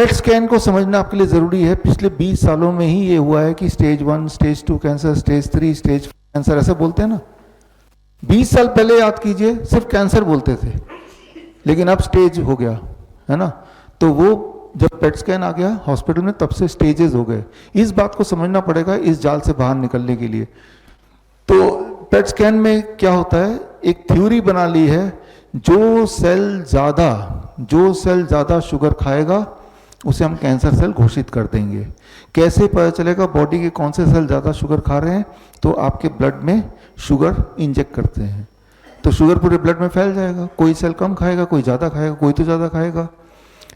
PET scan को समझना आपके लिए ज़रूरी है। पिछले 20 सालों में ही ये हुआ है कि stage 1, stage 2 cancer, stage 3, stage 4 cancer, ऐसे बोलते हैं ना। 20 साल पहले याद कीजिए सिर्फ कैंसर बोलते थे, लेकिन अब स्टेज हो गया है ना। तो वो जब पेट स्कैन आ गया हॉस्पिटल में, तब से स्टेजेस हो गए। इस बात को समझना पड़ेगा इस जाल से बाहर निकलने के लिए। तो पेट स्कैन में क्या होता है, एक थ्योरी बना ली है, जो सेल ज़्यादा शुगर खाएगा उसे हम कैंसर सेल घोषित कर देंगे। कैसे पता चलेगा बॉडी के कौन से सेल ज़्यादा शुगर खा रहे हैं? तो आपके ब्लड में शुगर इंजेक्ट करते हैं तो शुगर पूरे ब्लड में फैल जाएगा। कोई सेल कम खाएगा, कोई ज़्यादा खाएगा, कोई तो ज़्यादा खाएगा।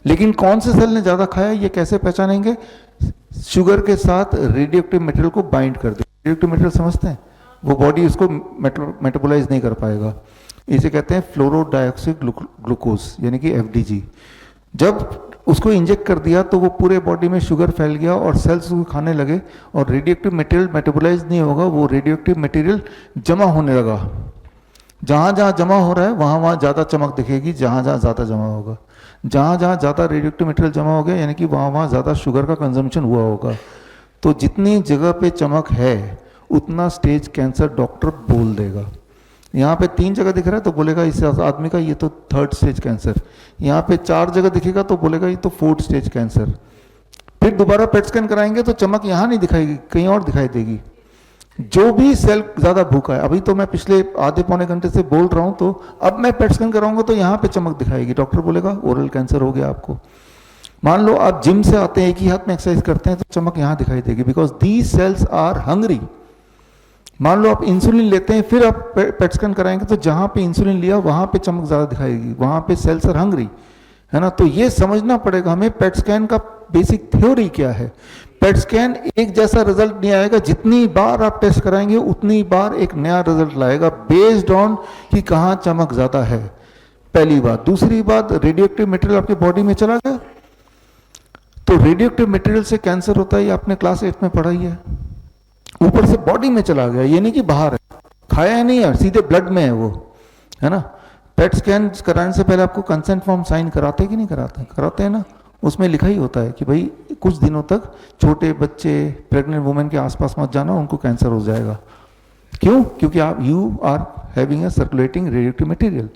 लेकिन कौन से सेल ने ज़्यादा खाया ये कैसे पहचानेंगे? शुगर के साथ रेडियोएक्टिव मटेरियल को बाइंड कर दे। रेडियोएक्टिव मटेरियल समझते हैं, वो बॉडी उसको मेटाबोलाइज नहीं कर पाएगा। इसे कहते हैं फ्लोरो डाइऑक्सी ग्लूकोज, यानी कि FDG। जब उसको इंजेक्ट कर दिया तो वो पूरे बॉडी में शुगर फैल गया और सेल्स उसको खाने लगे और रेडियोएक्टिव मटेरियल मेटाबोलाइज नहीं होगा, वो रेडियोएक्टिव मटेरियल जमा होने लगा। जहाँ जहाँ जमा हो रहा है वहाँ वहाँ ज़्यादा चमक दिखेगी, जहाँ जहाँ ज़्यादा जमा होगा। जहाँ जहाँ ज़्यादा रेडियोएक्टिव मटेरियल जमा हो गया यानी कि वहाँ वहाँ ज़्यादा शुगर का कंजम्पशन हुआ होगा। तो जितनी जगह पे चमक है उतना स्टेज कैंसर डॉक्टर बोल देगा। यहाँ पे 3 जगह दिख रहा है तो बोलेगा इस आदमी का ये तो 3rd स्टेज कैंसर। यहाँ पे 4 जगह दिखेगा तो बोलेगा ये तो 4th स्टेज कैंसर। फिर दोबारा पेट स्कैन कराएंगे तो चमक यहाँ नहीं दिखाएगी, कहीं और दिखाई देगी। जो भी सेल ज़्यादा भूखा है, अभी तो मैं पिछले आधे पौने घंटे से बोल रहा हूँ, तो अब मैं पेट स्कैन कराऊंगा तो यहाँ पे चमक दिखाएगी। डॉक्टर बोलेगा ओरल कैंसर हो गया आपको। मान लो आप जिम से आते हैं, एक ही हाथ में एक्सरसाइज करते हैं, तो चमक यहाँ दिखाई देगी, because these cells are hungry. मान लो आप इंसुलिन लेते हैं, फिर आप पेट स्कैन कराएंगे तो जहाँ पे इंसुलिन लिया वहाँ पे चमक ज़्यादा दिखाएगी, वहाँ पे सेल्स आर हंग्री, है ना। तो ये समझना पड़ेगा हमें पेट स्कैन का बेसिक थ्योरी क्या है। पेट स्कैन एक जैसा रिजल्ट नहीं आएगा, जितनी बार आप टेस्ट कराएंगे उतनी बार एक नया रिजल्ट लाएगा, बेस्ड ऑन कि कहाँ चमक ज़्यादा है, पहली बात। दूसरी बात, रेडियोएक्टिव मटेरियल आपके बॉडी में चला गया तो रेडियोएक्टिव मटेरियल से कैंसर होता है, ये आपने क्लास 8 में पढ़ा ही है। ऊपर से बॉडी में चला गया, ये नहीं कि बाहर है, खाया है नहीं है, सीधे ब्लड में है वो, है ना। पेट स्कैन कराने से पहले आपको कंसेंट फॉर्म साइन कराते कि नहीं कराते? कराते हैं ना। उसमें लिखा ही होता है कि भाई कुछ दिनों तक छोटे बच्चे, प्रेग्नेंट वुमेन के आसपास मत जाना, उनको कैंसर हो जाएगा। क्यों? क्योंकि आप you are having a circulating radioactive material.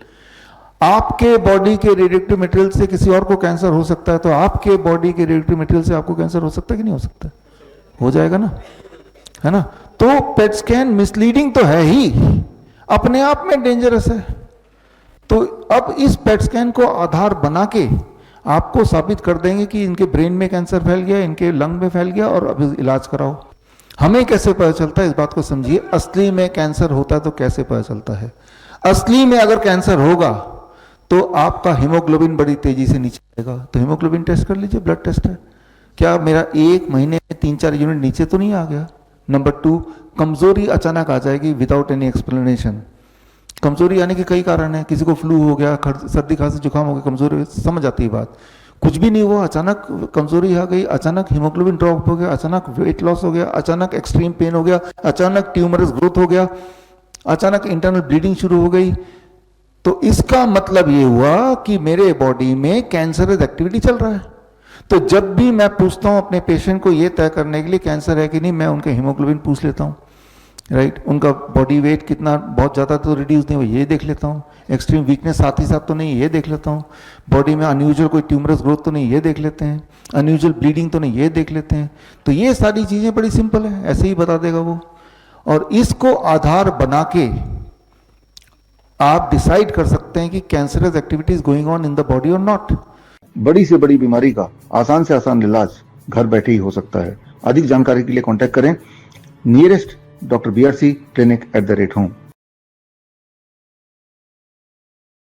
आपके बॉडी के रेडियोएक्टिव मटेरियल से किसी और को कैंसर हो सकता है, तो आपके बॉडी के रेडियोएक्टिव मटेरियल से आपको कैंसर हो सकता है कि नहीं हो सकता? हो जाएगा ना, है ना। तो पेट स्कैन मिसलीडिंग तो है ही, अपने आप में डेंजरस है। तो अब इस पेट स्कैन को आधार बना के आपको साबित कर देंगे कि इनके ब्रेन में कैंसर फैल गया, इनके लंग में फैल गया, और अब इलाज कराओ। हमें कैसे पता चलता है, इस बात को समझिए। असली में कैंसर होता है तो कैसे पता चलता है? असली में अगर कैंसर होगा तो आपका हीमोग्लोबिन बड़ी तेजी से नीचे आएगा। तो हीमोग्लोबिन टेस्ट कर लीजिए, ब्लड टेस्ट है। क्या मेरा 1 महीने में 3-4 यूनिट नीचे तो नहीं आ गया? नंबर 2, कमजोरी अचानक आ जाएगी विदाउट एनी एक्सप्लेनेशन। कमजोरी आने के कई कारण है, किसी को फ्लू हो गया, सर्दी खांसी जुकाम हो गया, कमजोरी, समझ आती है बात। कुछ भी नहीं हुआ, अचानक कमजोरी आ गई, अचानक हीमोग्लोबिन ड्रॉप हो गया, अचानक वेट लॉस हो गया, अचानक एक्सट्रीम पेन हो गया, अचानक ट्यूमरस ग्रोथ हो गया, अचानक इंटरनल ब्लीडिंग शुरू हो गई, तो इसका मतलब ये हुआ कि मेरे बॉडी में कैंसरस एक्टिविटी चल रहा है। तो जब भी मैं पूछता हूं अपने पेशेंट को ये तय करने के लिए कैंसर है कि नहीं, मैं उनके हीमोग्लोबिन पूछ लेता हूं, राइट। उनका बॉडी वेट कितना, बहुत ज़्यादा तो रिड्यूस नहीं हुआ, ये देख लेता हूँ। एक्सट्रीम वीकनेस साथ ही साथ तो नहीं, ये देख लेता हूँ। बॉडी में अनयूजुअल कोई ट्यूमरस ग्रोथ तो नहीं, ये देख लेते हैं। अनयूजुअल ब्लीडिंग तो नहीं, ये देख लेते हैं। तो ये सारी चीज़ें बड़ी सिंपल है, ऐसे ही बता देगा वो। और इसको आधार बना के आप डिसाइड कर सकते हैं कि cancerous activities going on in the body और नॉट। बड़ी से बड़ी बीमारी का आसान से आसान इलाज घर बैठे ही हो सकता है। अधिक जानकारी के लिए कांटेक्ट करें nearest doctor BRC clinic @home।